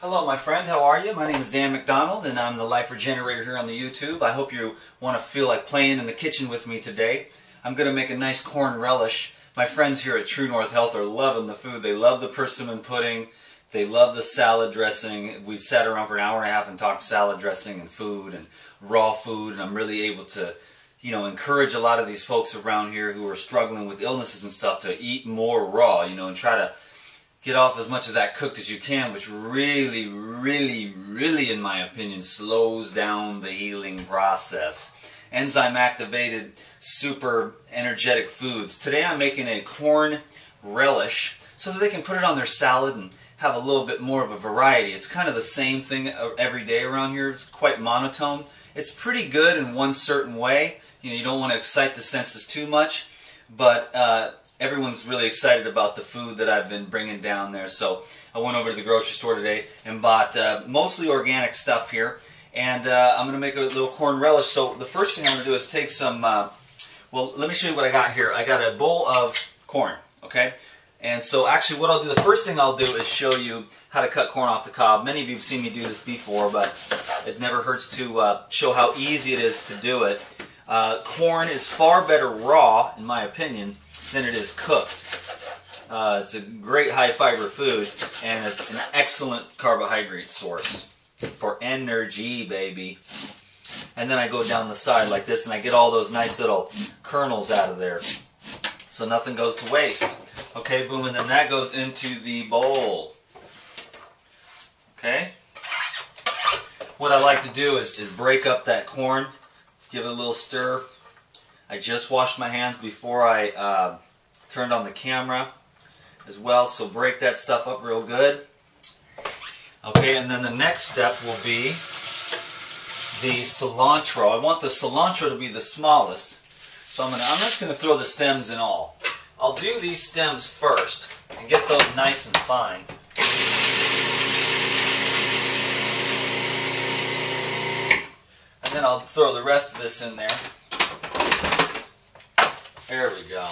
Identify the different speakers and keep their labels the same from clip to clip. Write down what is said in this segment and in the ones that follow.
Speaker 1: Hello my friend, how are you? My name is Dan McDonald and I'm the Life Regenerator here on the YouTube. I hope you want to feel like playing in the kitchen with me today. I'm going to make a nice corn relish. My friends here at True North Health are loving the food. They love the persimmon pudding. They love the salad dressing. We sat around for an hour and a half and talked salad dressing and food and raw food, and I'm really able to encourage a lot of these folks around here who are struggling with illnesses and stuff to eat more raw, and try to get off as much of that cooked as you can, which really, in my opinion, slows down the healing process. Enzyme activated, super energetic foods. Today I'm making a corn relish so that they can put it on their salad and have a little bit more of a variety. It's kind of the same thing every day around here. It's quite monotone. It's pretty good in one certain way. You don't want to excite the senses too much, but everyone's really excited about the food that I've been bringing down there. So I went over to the grocery store today and bought mostly organic stuff here, and I'm going to make a little corn relish. So the first thing I'm going to do is take some, well, let me show you what I got here. I got a bowl of corn, okay? And so actually what I'll do, the first thing I'll do is show you how to cut corn off the cob. Many of you have seen me do this before, but it never hurts to show how easy it is to do it. Corn is far better raw, in my opinion, than it is cooked. It's a great high fiber food and it's an excellent carbohydrate source for energy, baby. And then I go down the side like this and I get all those nice little kernels out of there, so nothing goes to waste. Okay, boom, and then that goes into the bowl. Okay? What I like to do is break up that corn, give it a little stir. I just washed my hands before I turned on the camera as well, so break that stuff up real good. Okay, and then the next step will be the cilantro. I want the cilantro to be the smallest, so I'm just going to throw the stems in all. I'll do these stems first and get those nice and fine. And then I'll throw the rest of this in there. There we go.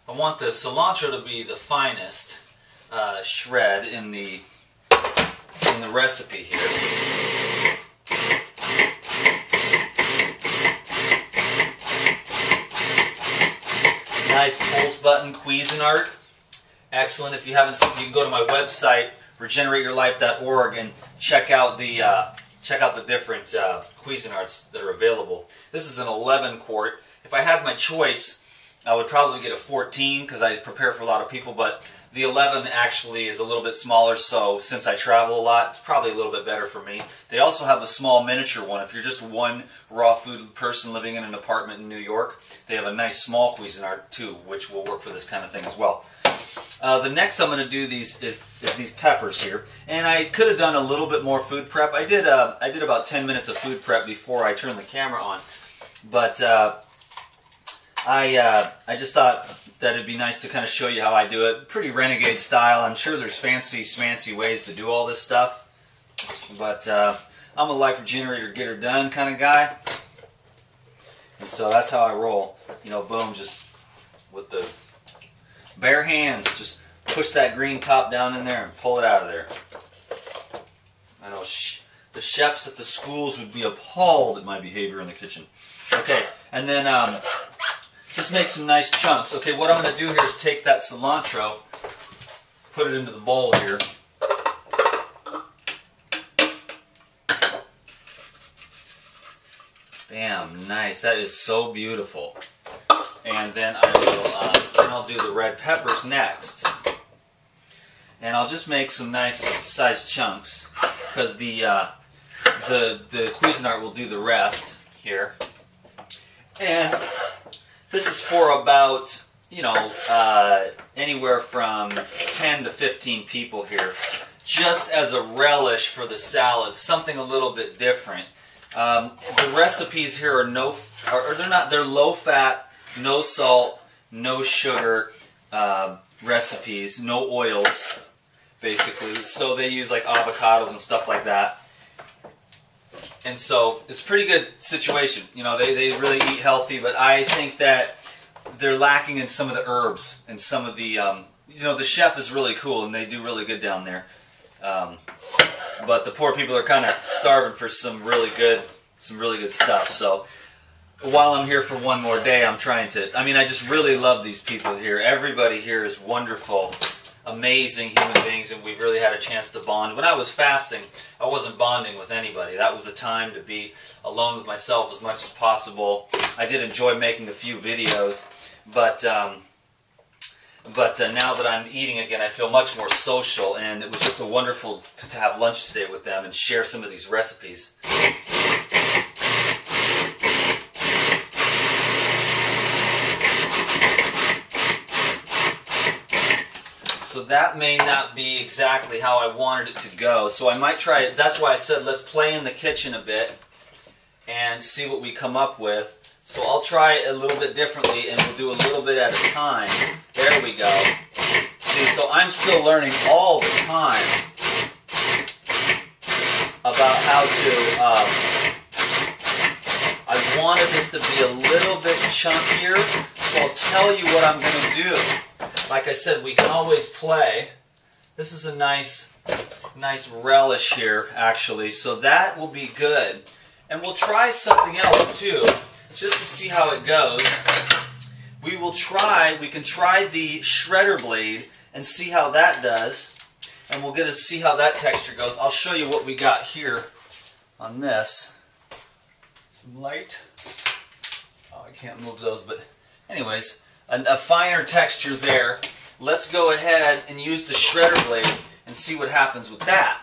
Speaker 1: I want the cilantro to be the finest shred in the recipe here. Nice pulse button Cuisinart. Excellent. If you haven't seen, you can go to my website regenerateyourlife.org and check out the different Cuisinarts that are available. This is an 11 quart. If I had my choice, I would probably get a 14 because I prepare for a lot of people, but the 11 actually is a little bit smaller, so since I travel a lot, it's probably a little bit better for me. They also have a small miniature one. If you're just one raw food person living in an apartment in New York, they have a nice small Cuisinart too, which will work for this kind of thing as well. The next I'm going to do is these peppers here, and I could have done a little bit more food prep. I did about 10 minutes of food prep before I turned the camera on, but I just thought that it'd be nice to kind of show you how I do it. Pretty renegade style. I'm sure there's fancy schmancy ways to do all this stuff, but I'm a Life Regenerator, get her done kind of guy, and so that's how I roll. Boom, just with the bare hands, just push that green top down in there and pull it out of there. I know the chefs at the schools would be appalled at my behavior in the kitchen. Okay, and then just make some nice chunks. Okay, what I'm going to do here is take that cilantro, put it into the bowl here. Bam, nice. That is so beautiful. And then I'll do the red peppers next. And I'll just make some nice sized chunks because the Cuisinart will do the rest here. And this is for about, anywhere from 10 to 15 people here, just as a relish for the salad, something a little bit different. The recipes here are they're low fat, no salt, no sugar recipes, no oils, basically. So they use like avocados and stuff like that. And so it's a pretty good situation. They really eat healthy, but I think that they're lacking in some of the herbs and some of the, the chef is really cool and they do really good down there. But the poor people are kind of starving for some really good stuff. So while I'm here for one more day, I'm trying to, I just really love these people here. Everybody here is wonderful, amazing human beings, and we've really had a chance to bond. When I was fasting, I wasn't bonding with anybody. That was the time to be alone with myself as much as possible. I did enjoy making a few videos, but now that I'm eating again, I feel much more social, and it was just wonderful to have lunch today with them and share some of these recipes. So that may not be exactly how I wanted it to go, so I might try it. That's why I said let's play in the kitchen a bit and see what we come up with. So I'll try it a little bit differently, and we'll do a little bit at a time. There we go. See, so I'm still learning all the time about how to, I wanted this to be a little bit chunkier, so I'll tell you what I'm going to do. Like I said, we can always play. This is a nice relish here, actually, so that will be good. And we'll try something else, too, just to see how it goes. We can try the shredder blade and see how that does. And we'll get to see how that texture goes. I'll show you what we got here on this. Some light. Oh, I can't move those, but anyways, a finer texture there. Let's go ahead and use the shredder blade and see what happens with that.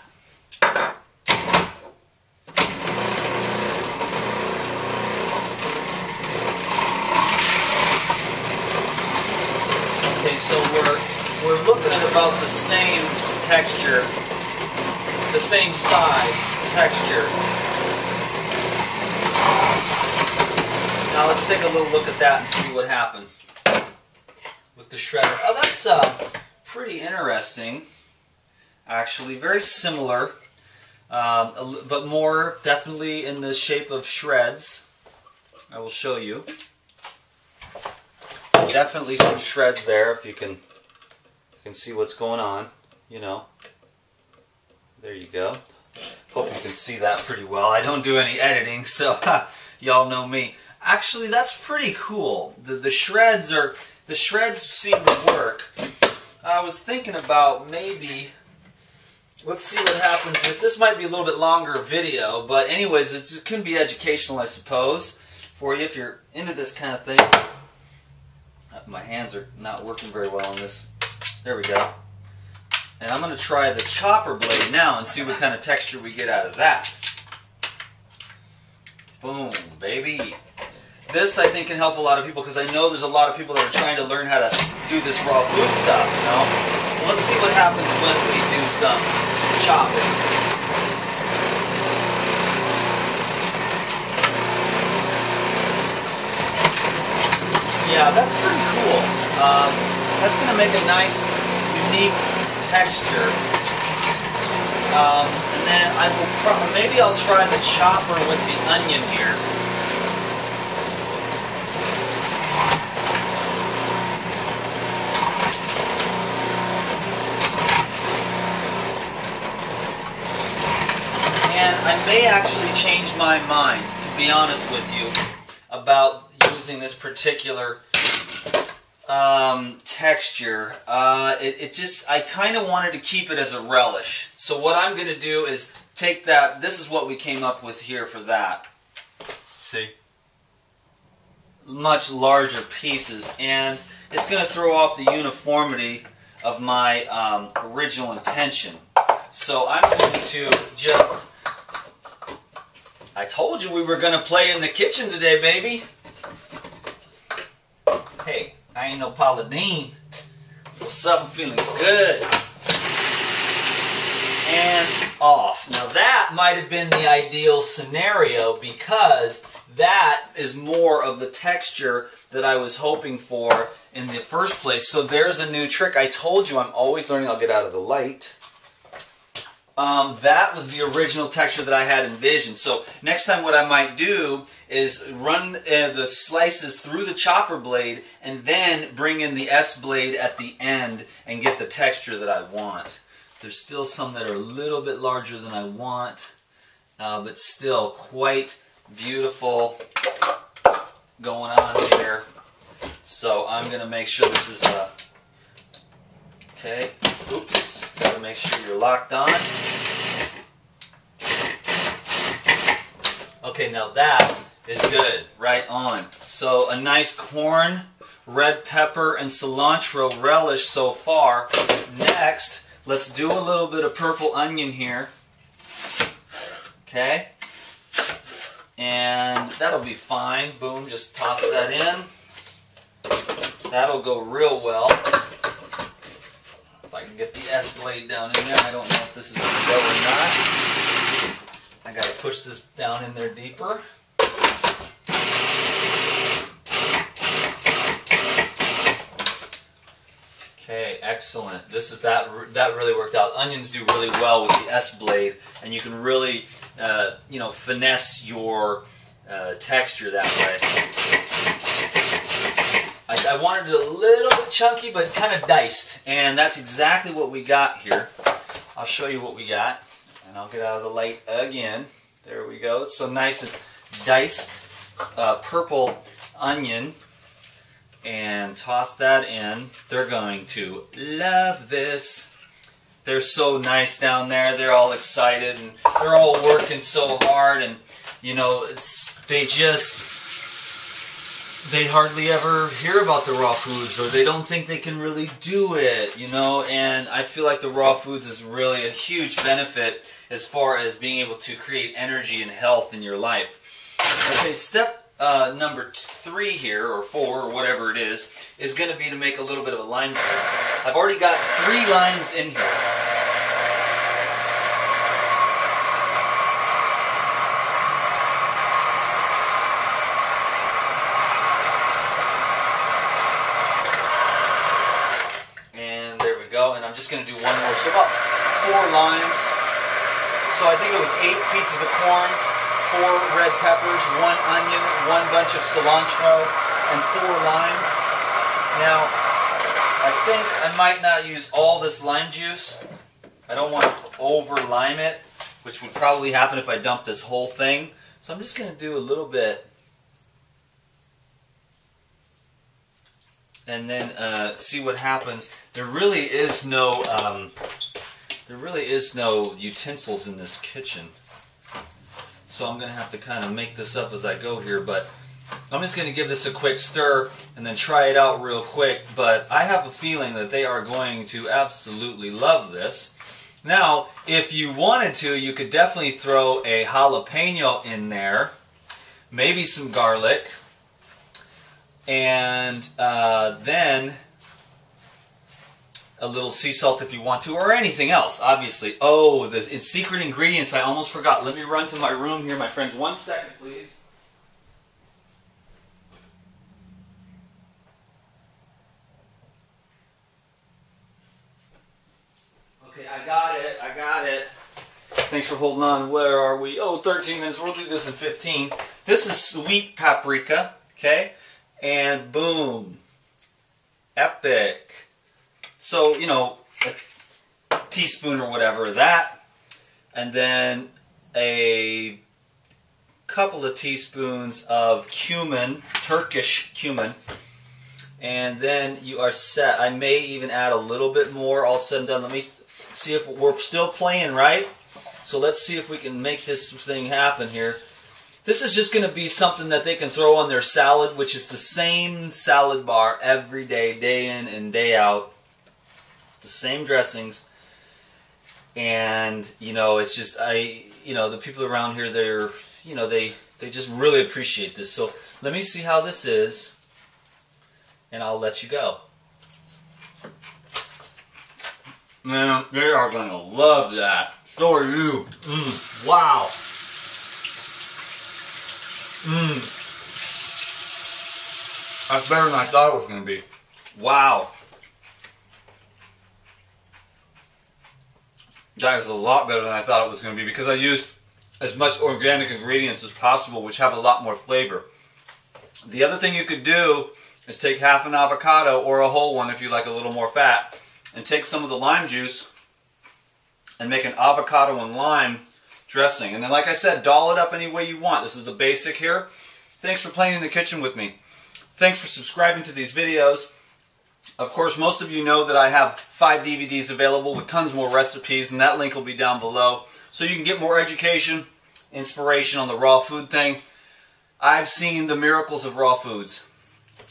Speaker 1: Okay, so we're looking at about the same texture, the same size texture. Now let's take a little look at that and see what happened with the shredder. Oh, that's pretty interesting, actually. Very similar, but more definitely in the shape of shreds. I will show you. Definitely some shreds there, if you can see what's going on, you know. There you go. Hope you can see that pretty well. I don't do any editing, so y'all know me. Actually, that's pretty cool. The shreds seem to work. I was thinking about maybe, let's see what happens. This might be a little bit longer video, but anyways, it can be educational, I suppose, for you if you're into this kind of thing. My hands are not working very well on this. There we go. And I'm going to try the chopper blade now and see what kind of texture we get out of that. Boom, baby. This, I think, can help a lot of people, because I know there's a lot of people that are trying to learn how to do this raw food stuff, you know? So let's see what happens when we do some chopping. Yeah, that's pretty cool. That's going to make a nice, unique texture. And then maybe I'll try the chopper with the onion here. And I may actually change my mind, to be honest with you, about using this particular texture. I kind of wanted to keep it as a relish. So what I'm going to do is take that. This is what we came up with here for that. See? Much larger pieces, and it's going to throw off the uniformity of my original intention. So I'm going to just... I told you we were going to play in the kitchen today, baby. Hey, I ain't no Paula Deen. What's up? I'm feeling good. And off. Now that might have been the ideal scenario, because that is more of the texture that I was hoping for in the first place. So there's a new trick. I told you I'm always learning. I'll get out of the light. That was the original texture that I had envisioned. So next time what I might do is run the slices through the chopper blade and then bring in the S blade at the end and get the texture that I want. There's still some that are a little bit larger than I want, but still quite beautiful going on here. So I'm going to make sure this is okay. Oops. Got to make sure you're locked on. Okay, now that is good. Right on. So a nice corn, red pepper, and cilantro relish so far. Next, let's do a little bit of purple onion here. Okay. And that'll be fine. Boom, just toss that in. That'll go real well. If I can get the S blade down in there. I don't know if this is going to go or not. I got to push this down in there deeper. Okay, excellent. This is that really worked out. Onions do really well with the S blade, and you can really you know, finesse your texture that way. I wanted it a little bit chunky, but kind of diced, and that's exactly what we got here. I'll show you what we got, and I'll get out of the light again. There we go. It's so nice and diced purple onion, and toss that in. They're going to love this. They're so nice down there. They're all excited, and they're all working so hard, and you know, they hardly ever hear about the raw foods, or they don't think they can really do it, you know, and I feel like the raw foods is really a huge benefit as far as being able to create energy and health in your life. Okay, step number 3 here, or 4, or whatever it is going to be to make a little bit of a lime juice. I've already got 3 limes in here. And there we go, and I'm just going to do one more, so about 4 limes. So I think it was 8 pieces of corn, 4 red peppers, 1 onion, 1 bunch of cilantro, and 4 limes. Now, I think I might not use all this lime juice. I don't want to over lime it, which would probably happen if I dumped this whole thing. So I'm just going to do a little bit. And then see what happens. There really is no utensils in this kitchen. So I'm going to have to kind of make this up as I go here, but I'm just going to give this a quick stir and then try it out real quick. But I have a feeling that they are going to absolutely love this. Now, if you wanted to, you could definitely throw a jalapeno in there, maybe some garlic, and then a little sea salt if you want to, or anything else, obviously. Oh, the secret ingredients, I almost forgot. Let me run to my room here, my friends. 1 second, please. Okay, I got it. Thanks for holding on. Where are we? Oh, 13 minutes. We'll do this in 15. This is sweet paprika, okay? And boom. Epic. So, you know, a teaspoon or whatever of that, and then a couple of teaspoons of cumin, Turkish cumin, and then you are set. I may even add a little bit more all said and done. Let me see if we're still playing, right? So let's see if we can make this thing happen here. This is just going to be something that they can throw on their salad, which is the same salad bar every day, day in and day out. The same dressings, and you know, it's just the people around here, they're, you know, they just really appreciate this. So let me see how this is, and I'll let you go. Man, they are gonna love that. So are you. Wow. That's better than I thought it was gonna be. Wow. That is a lot better than I thought it was going to be, because I used as much organic ingredients as possible, which have a lot more flavor. The other thing you could do is take half an avocado, or a whole one if you like a little more fat, and take some of the lime juice and make an avocado and lime dressing. And then, like I said, doll it up any way you want. This is the basic here. Thanks for playing in the kitchen with me. Thanks for subscribing to these videos. Of course, most of you know that I have 5 DVDs available with tons more recipes, and that link will be down below. So you can get more education, inspiration on the raw food thing. I've seen the miracles of raw foods.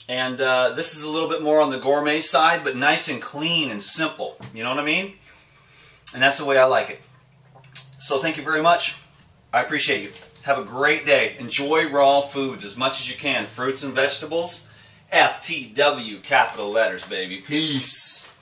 Speaker 1: And this is a little bit more on the gourmet side, but nice and clean and simple. You know what I mean? And that's the way I like it. So thank you very much. I appreciate you. Have a great day. Enjoy raw foods as much as you can. Fruits and vegetables. FTW, capital letters, baby. Peace.